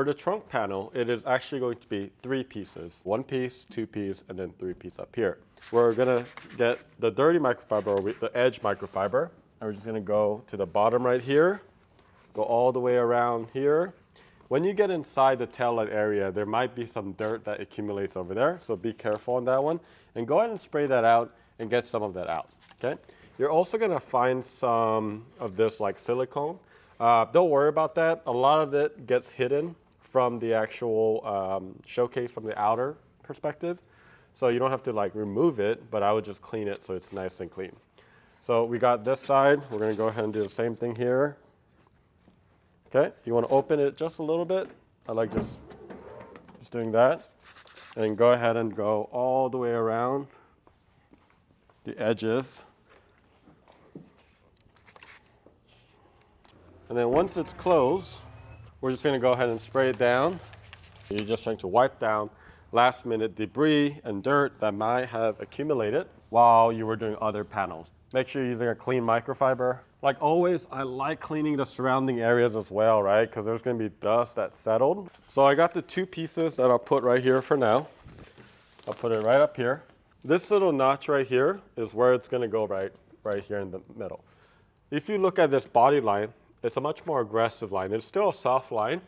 For the trunk panel, it is actually going to be 3 pieces. 1 piece, 2 pieces, and then 3 pieces up here. We're gonna get the dirty microfiber, or the edge microfiber, and we're just gonna go to the bottom right here, go all the way around here. When you get inside the tail light area, there might be some dirt that accumulates over there, so be careful on that one. And go ahead and spray that out and get some of that out, okay? You're also gonna find some of this like silicone. Don't worry about that. A lot of it gets hidden from the actual showcase from the outer perspective. So you don't have to like remove it, but I would just clean it so it's nice and clean. So we got this side. We're gonna go ahead and do the same thing here. Okay, you wanna open it just a little bit. I like just doing that. And go ahead and go all the way around the edges. And then once it's closed, we're just gonna go ahead and spray it down. You're just trying to wipe down last minute debris and dirt that might have accumulated while you were doing other panels. Make sure you're using a clean microfiber. Like always, I like cleaning the surrounding areas as well, right? Because there's gonna be dust that's settled. So I got the 2 pieces that I'll put right here for now. I'll put it right up here. This little notch right here is where it's gonna go right here in the middle. If you look at this body line, it's a much more aggressive line. It's still a soft line,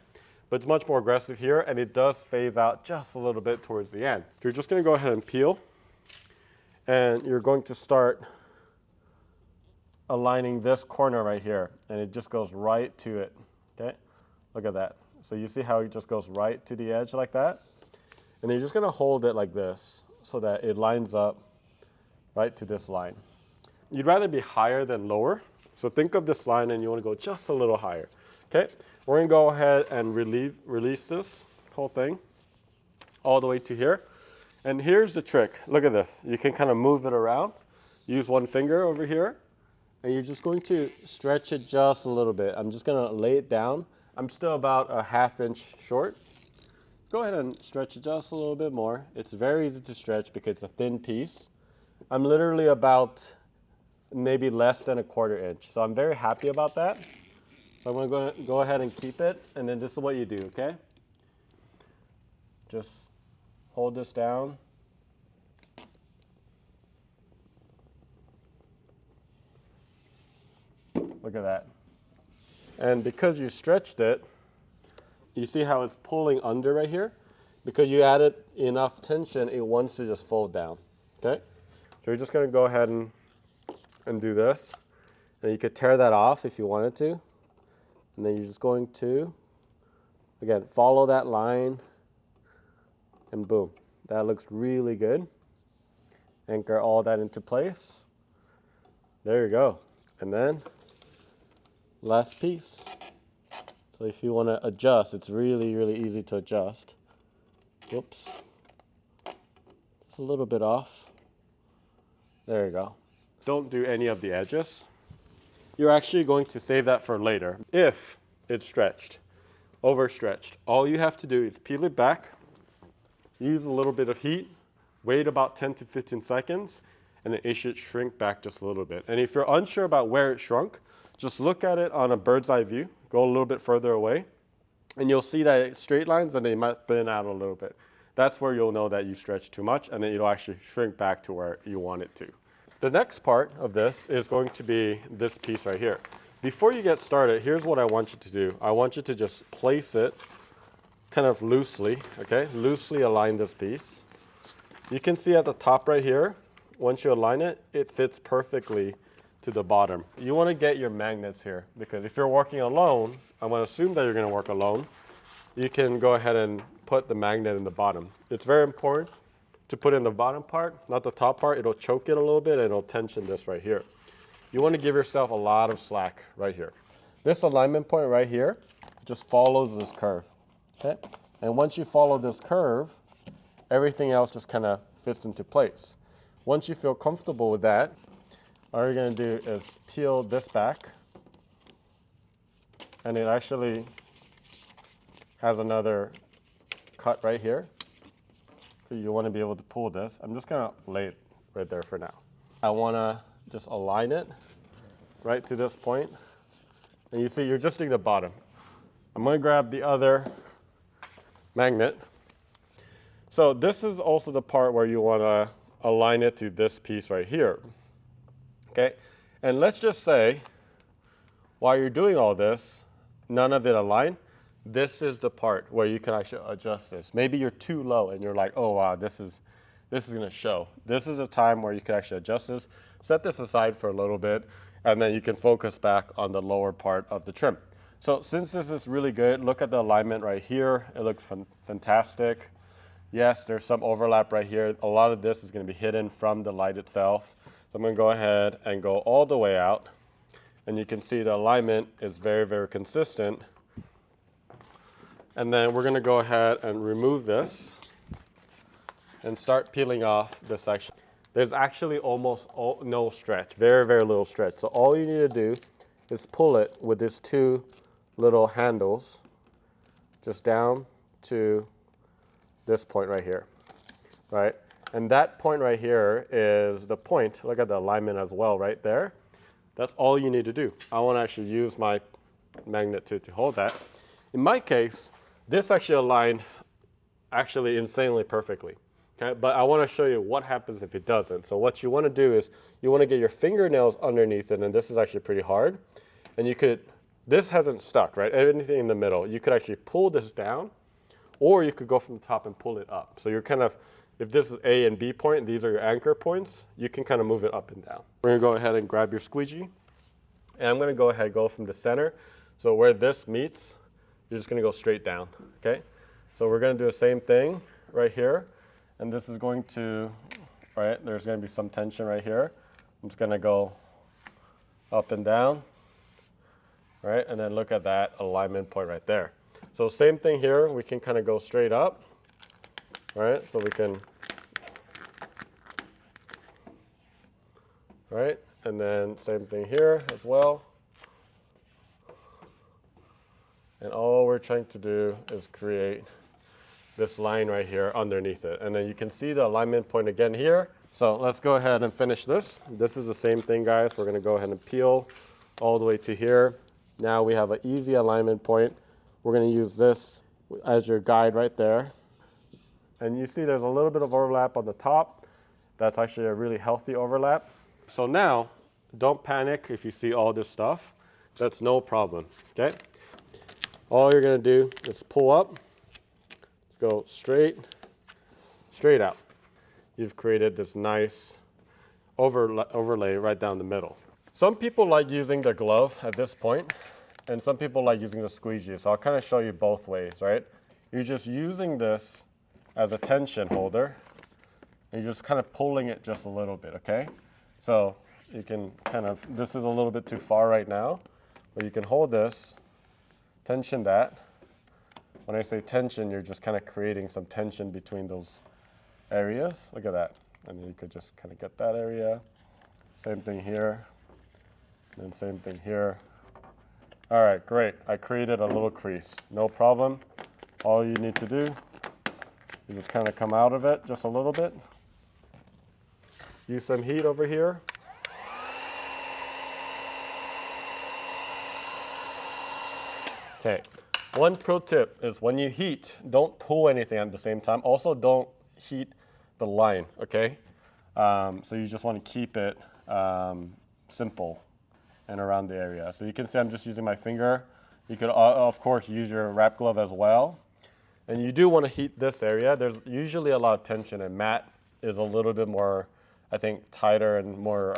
but it's much more aggressive here, and it does phase out just a little bit towards the end. So you're just gonna go ahead and peel, and you're going to start aligning this corner right here, and it just goes right to it, okay? Look at that. So you see how it just goes right to the edge like that? And then you're just gonna hold it like this so that it lines up right to this line. You'd rather be higher than lower. So think of this line and you wanna go just a little higher, okay? We're gonna go ahead and release this whole thing all the way to here. And here's the trick. Look at this. You can kind of move it around. Use one finger over here, and you're just going to stretch it just a little bit. I'm just gonna lay it down. I'm still about a ½ inch short. Go ahead and stretch it just a little bit more. It's very easy to stretch because it's a thin piece. I'm literally about maybe less than a ¼ inch. So I'm very happy about that. So I'm gonna go ahead and keep it, and then this is what you do, okay? Just hold this down. Look at that. And because you stretched it, you see how it's pulling under right here? Because you added enough tension, it wants to just fold down, okay? So you're just gonna go ahead and do this. And you could tear that off if you wanted to. And then you're just going to, again, follow that line, and boom. That looks really good. Anchor all that into place. There you go. And then, last piece. So if you want to adjust, it's really, really easy to adjust. Whoops. It's a little bit off. There you go. Don't do any of the edges. You're actually going to save that for later. If it's stretched, overstretched, all you have to do is peel it back, use a little bit of heat, wait about 10 to 15 seconds, and then it should shrink back just a little bit. And if you're unsure about where it shrunk, just look at it on a bird's eye view, go a little bit further away, and you'll see that it's straight lines and they might thin out a little bit. That's where you'll know that you stretched too much, and then it'll actually shrink back to where you want it to. The next part of this is going to be this piece right here. Before you get started, here's what I want you to do. I want you to just place it kind of loosely, okay? Loosely align this piece. You can see at the top right here, once you align it, it fits perfectly to the bottom. You want to get your magnets here, because if you're working alone, I'm going to assume that you're going to work alone, you can go ahead and put the magnet in the bottom. It's very important to put in the bottom part, not the top part. It'll choke it a little bit and it'll tension this right here. You want to give yourself a lot of slack right here. This alignment point right here just follows this curve, okay? And once you follow this curve, everything else just kind of fits into place. Once you feel comfortable with that, all you're going to do is peel this back, and it actually has another cut right here. So you want to be able to pull this. I'm just going to lay it right there for now. I want to just align it right to this point. And you see, you're just doing the bottom. I'm going to grab the other magnet. So this is also the part where you want to align it to this piece right here. Okay, and let's just say while you're doing all this, none of it aligned. This is the part where you can actually adjust this. Maybe you're too low and you're like, oh wow, this is going to show. This is the time where you can actually adjust this. Set this aside for a little bit, and then you can focus back on the lower part of the trim. So since this is really good, look at the alignment right here. It looks fantastic. Yes, there's some overlap right here. A lot of this is going to be hidden from the light itself. So I'm going to go ahead and go all the way out. And you can see the alignment is very, very consistent. And then we're going to go ahead and remove this and start peeling off this section. There's actually almost no stretch, very, very little stretch. So all you need to do is pull it with these two little handles just down to this point right here, right? And that point right here is the point. Look at the alignment as well right there. That's all you need to do. I want to actually use my magnet to hold that. In my case, this actually aligned actually insanely perfectly. Okay, but I want to show you what happens if it doesn't. So what you want to do is you want to get your fingernails underneath it, and this is actually pretty hard. And you could, this hasn't stuck, right? Anything in the middle. You could actually pull this down, or you could go from the top and pull it up. So you're kind of, if this is A and B point, these are your anchor points, you can kind of move it up and down. We're going to go ahead and grab your squeegee. And I'm going to go ahead and go from the center. So where this meets, you're just going to go straight down, okay? So we're going to do the same thing right here. And this is going to, right, there's going to be some tension right here. I'm just going to go up and down, right? And then look at that alignment point right there. So same thing here, we can kind of go straight up, right? So we can, right? And then same thing here as well. And all we're trying to do is create this line right here underneath it. And then you can see the alignment point again here. So let's go ahead and finish this. This is the same thing, guys. We're going to go ahead and peel all the way to here. Now we have an easy alignment point. We're going to use this as your guide right there. And you see there's a little bit of overlap on the top. That's actually a really healthy overlap. So now, don't panic if you see all this stuff. That's no problem, okay? All you're going to do is pull up. Let's go straight out. You've created this nice overlay right down the middle. Some people like using the glove at this point, and some people like using the squeegee. So I'll kind of show you both ways, right? You're just using this as a tension holder, and you're just kind of pulling it just a little bit, okay? So you can kind of, this is a little bit too far right now, but you can hold this, tension that. When I say tension, you're just kind of creating some tension between those areas. Look at that. And then you could just kind of get that area. Same thing here. And then same thing here. All right, great. I created a little crease. No problem. All you need to do is just kind of come out of it just a little bit. Use some heat over here. Okay. One pro tip is when you heat, don't pull anything at the same time. Also, don't heat the line, okay? So you just want to keep it simple and around the area. So you can see I'm just using my finger. You could, of course, use your wrap glove as well. And you do want to heat this area. There's usually a lot of tension, and matte is a little bit more, I think, tighter and more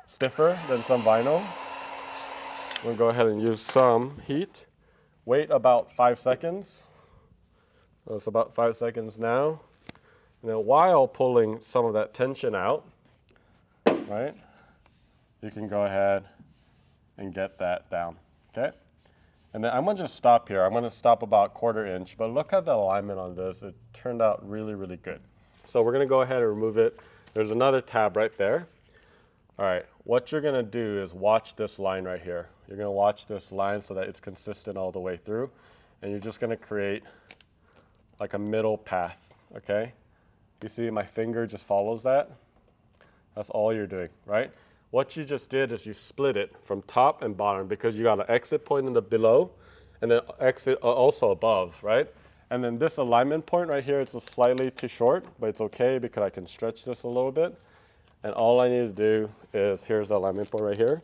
stiffer than some vinyl. We'll go ahead and use some heat. Wait about 5 seconds. So it's about 5 seconds now. And then while pulling some of that tension out, right, you can go ahead and get that down, okay? And then I'm gonna just stop here. I'm gonna stop about 1/4 inch, but look at the alignment on this. It turned out really, really good. So we're gonna go ahead and remove it. There's another tab right there. All right, what you're gonna do is watch this line right here. You're gonna watch this line so that it's consistent all the way through, and you're just gonna create like a middle path, okay? You see my finger just follows that? That's all you're doing, right? What you just did is you split it from top and bottom because you got an exit point in the below and then exit also above, right? And then this alignment point right here, it's just slightly too short, but it's okay because I can stretch this a little bit. And all I need to do is, here's the alignment point right here.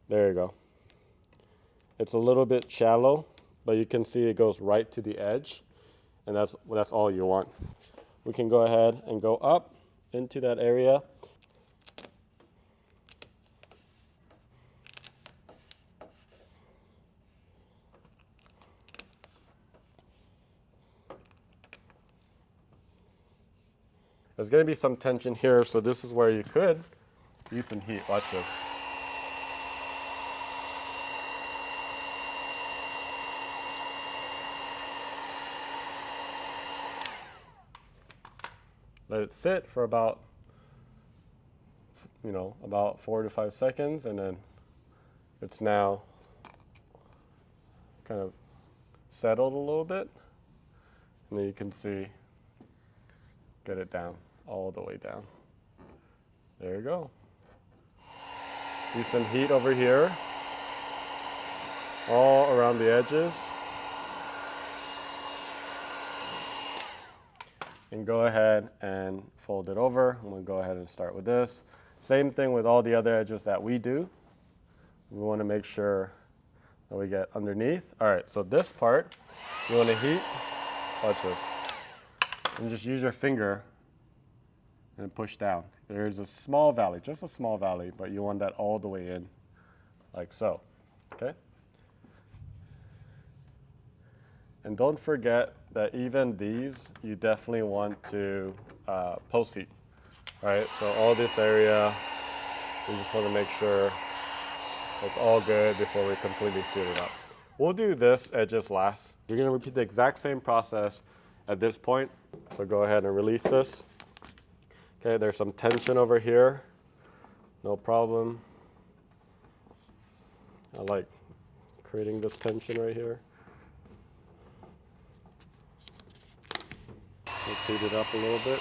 There you go. It's a little bit shallow, but you can see it goes right to the edge, and that's all you want. We can go ahead and go up into that area. There's going to be some tension here, so this is where you could use some heat. Watch this. Let it sit for about, about 4 to 5 seconds, and then it's now kind of settled a little bit. And then you can see, get it down, all the way down. There you go. Use some heat over here, all around the edges. And go ahead and fold it over. I'm going to go ahead and start with this. Same thing with all the other edges that we do. We want to make sure that we get underneath. All right, so this part, you want to heat. Watch this. And just use your finger and push down. There's a small valley, just a small valley, but you want that all the way in, like so. Okay? And don't forget that even these, you definitely want to post heat, right? So all this area, we just want to make sure it's all good before we completely seat it up. We'll do this edges last. You're going to repeat the exact same process at this point. So go ahead and release this. Okay, there's some tension over here. No problem. I like creating this tension right here. Let's heat it up a little bit.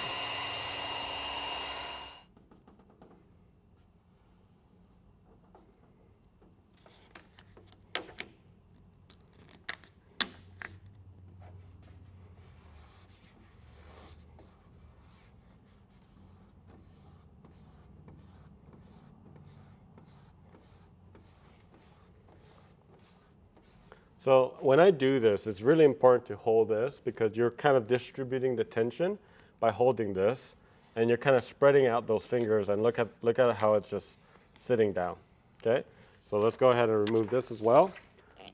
So when I do this, it's really important to hold this because you're kind of distributing the tension by holding this, and you're kind of spreading out those fingers, and look at how it's just sitting down. Okay? So let's go ahead and remove this as well.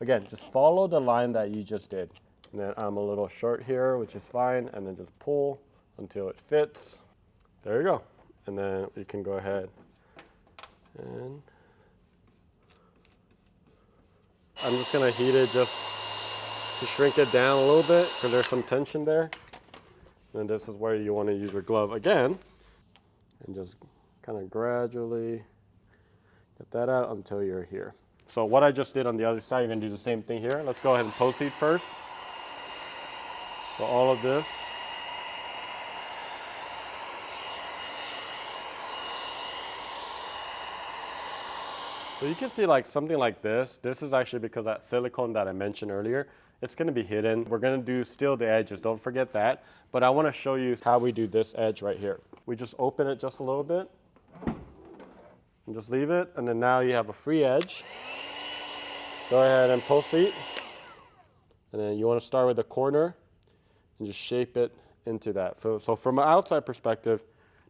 Again, just follow the line that you just did. And then I'm a little short here, which is fine, and then just pull until it fits. There you go. And then you can go ahead and I'm just going to heat it just to shrink it down a little bit because there's some tension there. And this is where you want to use your glove again and just kind of gradually get that out until you're here. So what I just did on the other side, you're going to do the same thing here. Let's go ahead and post heat first. So all of this. So you can see like something like this. This is actually because that silicone that I mentioned earlier, it's going to be hidden. We're going to do still the edges, don't forget that. But I want to show you how we do this edge right here. We just open it just a little bit and just leave it. And then now you have a free edge. Go ahead and post heat. And then you want to start with the corner and just shape it into that. So from an outside perspective,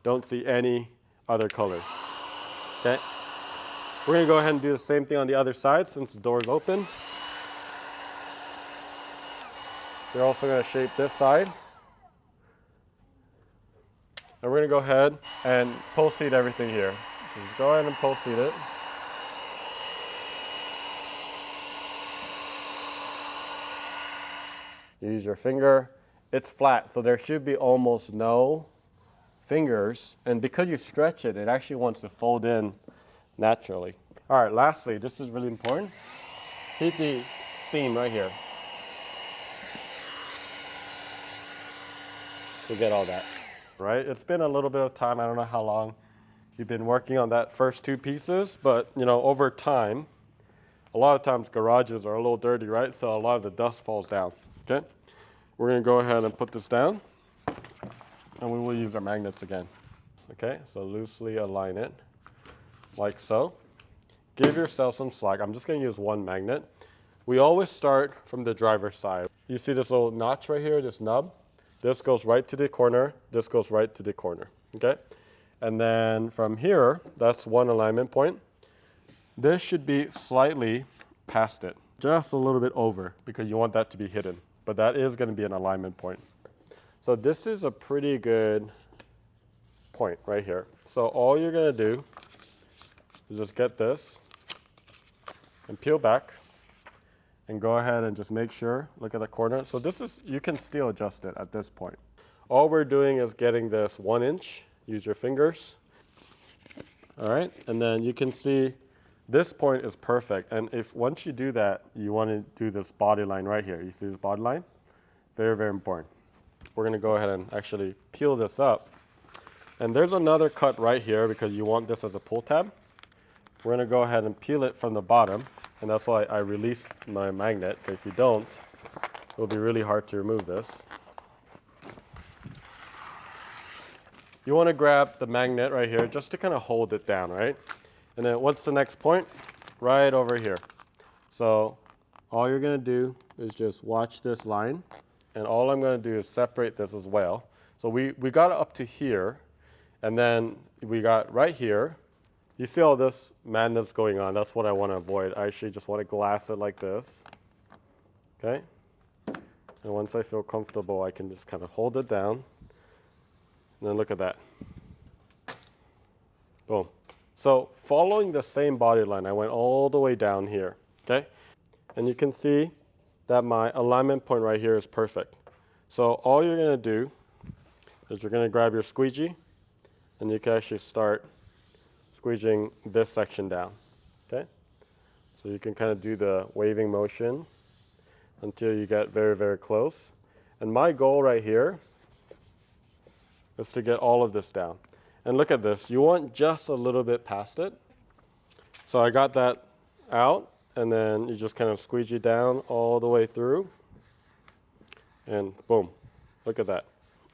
don't see any other color. Okay? We're going to go ahead and do the same thing on the other side since the door is open. We're also going to shape this side. And we're going to go ahead and post heat everything here. Just go ahead and post heat it. You use your finger. It's flat, so there should be almost no fingers. And because you stretch it, it actually wants to fold in naturally. All right, lastly, this is really important. Heat the seam right here. To get all that, right? It's been a little bit of time. I don't know how long you've been working on that first two pieces, but over time, A lot of times garages are a little dirty, right? So a lot of the dust falls down, okay? We're gonna go ahead and put this down, and we will use our magnets again. Okay, so loosely align it, like so. Give yourself some slack. I'm just gonna use one magnet. We always start from the driver's side. You see this little notch right here, this nub? This goes right to the corner, this goes right to the corner, okay? And then from here, that's one alignment point. This should be slightly past it, just a little bit over, because you want that to be hidden. But that is going to be an alignment point. So this is a pretty good point right here. So all you're going to do is just get this and peel back and go ahead and just make sure, look at the corner. So this is, you can still adjust it at this point. All we're doing is getting this 1 inch, use your fingers. All right, and then you can see this point is perfect. And if once you do that, you want to do this body line right here. You see this body line? Very, very important. We're going to go ahead and actually peel this up. And there's another cut right here because you want this as a pull tab. We're going to go ahead and peel it from the bottom. And that's why I released my magnet. If you don't, it'll be really hard to remove this. You want to grab the magnet right here just to kind of hold it down, right? And then what's the next point? Right over here. So all you're going to do is just watch this line. And all I'm going to do is separate this as well. So we got up to here. And then we got right here. You see all this madness going on. That's what I want to avoid. I actually just want to glass it like this. Okay? And once I feel comfortable, I can just kind of hold it down. And then look at that. Boom. So following the same body line, I went all the way down here, okay? And you can see that my alignment point right here is perfect. So all you're gonna do is you're gonna grab your squeegee and you can actually start squeegeeing this section down, okay? So you can kind of do the waving motion until you get very, very close. And my goal right here is to get all of this down. And look at this, you want just a little bit past it. So I got that out, and then you just kind of squeegee down all the way through. And boom, look at that.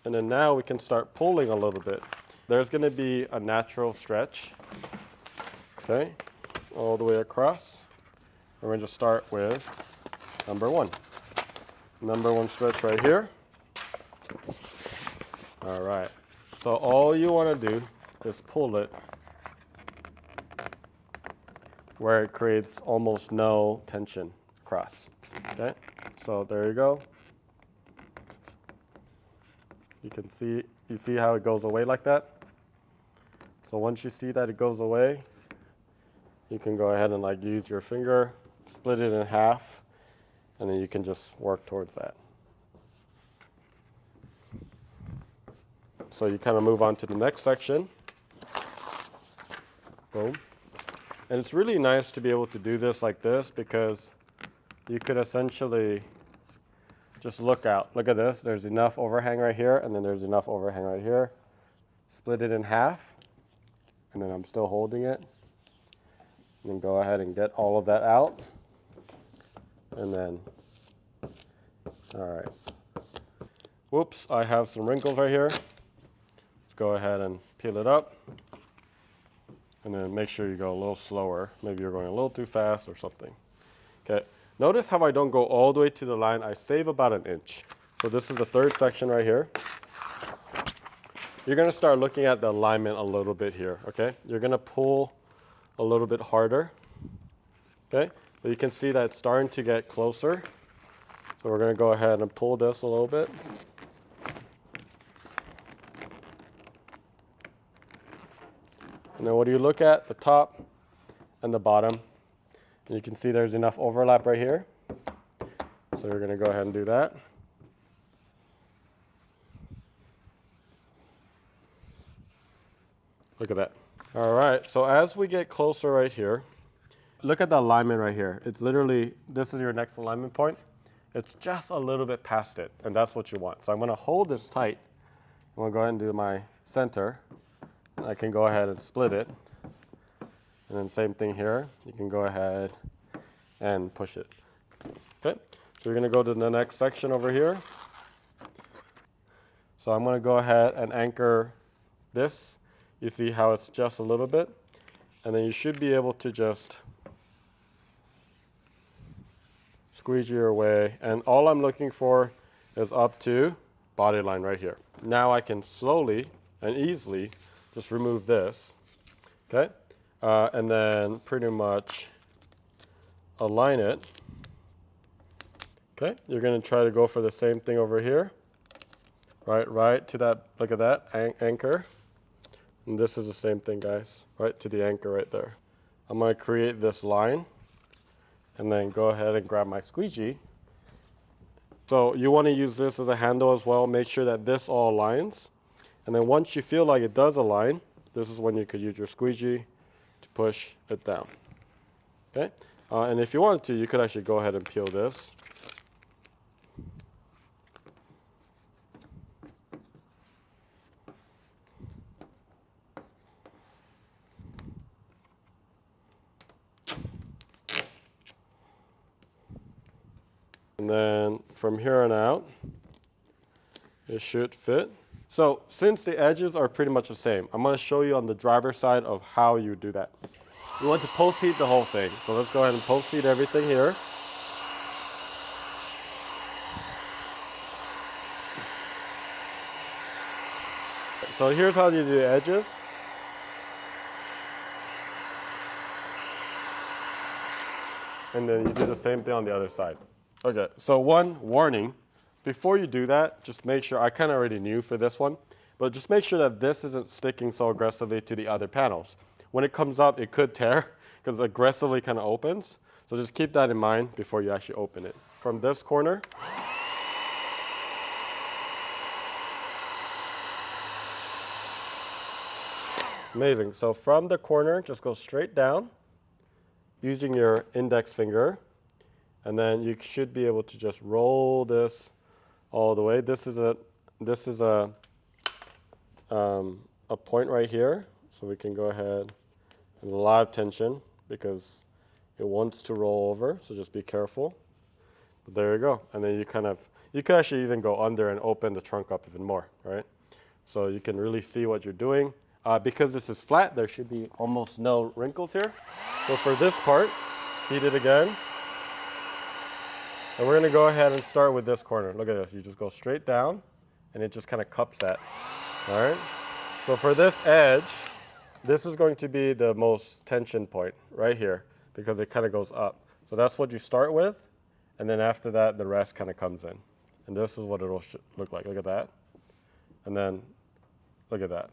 And then now we can start pulling a little bit. There's gonna be a natural stretch, okay, all the way across. We're gonna just start with number one. Number one stretch right here. All right. So all you want to do is pull it where it creates almost no tension across. Okay? So there you go. You see how it goes away like that? So once you see that it goes away, you can go ahead and like use your finger, split it in half, and then you can just work towards that. So you kind of move on to the next section. Boom. And it's really nice to be able to do this like this because you could essentially just look out. Look at this. There's enough overhang right here, and then there's enough overhang right here. Split it in half, and then I'm still holding it. And then go ahead and get all of that out. And then, all right. Whoops, I have some wrinkles right here. Go ahead and peel it up, and then make sure you go a little slower. Maybe you're going a little too fast or something. Okay, notice how I don't go all the way to the line. I save about 1 inch. So this is the third section right here. You're gonna start looking at the alignment a little bit here, okay? You're gonna pull a little bit harder, okay? But you can see that it's starting to get closer. So we're gonna go ahead and pull this a little bit. And then what do you look at? The top and the bottom. And you can see there's enough overlap right here. So we're going to go ahead and do that. Look at that. All right, so as we get closer right here, look at the alignment right here. It's literally, this is your next alignment point. It's just a little bit past it, and that's what you want. So I'm going to hold this tight. I'm going to go ahead and do my center. I can go ahead and split it. And then same thing here. You can go ahead and push it. Okay, so we're going to go to the next section over here. So I'm going to go ahead and anchor this. You see how it's just a little bit, and then you should be able to just squeeze your way, and all I'm looking for is up to body line right here. Now I can slowly and easily just remove this, okay, and then pretty much align it. Okay, you're going to try to go for the same thing over here, right to that, look at that, anchor, and this is the same thing, guys, right to the anchor right there. I'm going to create this line, and then go ahead and grab my squeegee. So you want to use this as a handle as well. Make sure that this all aligns. And then once you feel like it does align, this is when you could use your squeegee to push it down. Okay? And if you wanted to, you could actually go ahead and peel this. And then from here on out, it should fit. So since the edges are pretty much the same, I'm going to show you on the driver's side of how you do that. You want to post heat the whole thing. So let's go ahead and post heat everything here. So here's how you do the edges. And then you do the same thing on the other side. Okay, so one warning, before you do that, just make sure, I kind of already knew for this one, but just make sure that this isn't sticking so aggressively to the other panels. When it comes up, it could tear because it aggressively kind of opens. So just keep that in mind before you actually open it. From this corner, amazing. So from the corner, just go straight down using your index finger. And then you should be able to just roll this all the way. This is a point right here, so we can go ahead. There's a lot of tension because it wants to roll over, so just be careful. But there you go. And then you could actually even go under and open the trunk up even more, right? So you can really see what you're doing. Because this is flat, there should be almost no wrinkles here. So for this part, heat it again. And we're going to go ahead and start with this corner. Look at this. You just go straight down, and it just kind of cups that. All right? So for this edge, this is going to be the most tension point right here because it kind of goes up. So that's what you start with, and then after that, the rest kind of comes in. And this is what it'll look like. Look at that. And then look at that.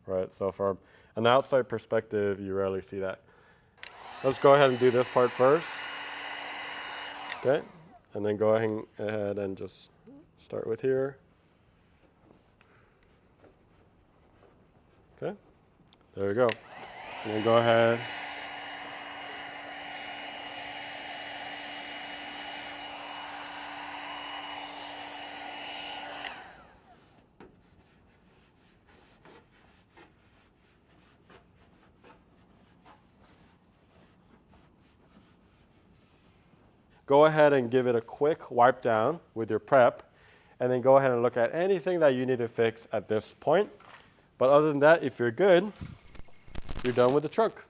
Right? So from an outside perspective, you rarely see that. Let's go ahead and do this part first. Okay, and then go ahead and just start with here. Okay, there we go. And then go ahead. Go ahead and give it a quick wipe down with your prep, and then go ahead and look at anything that you need to fix at this point. But other than that, if you're good, you're done with the trunk.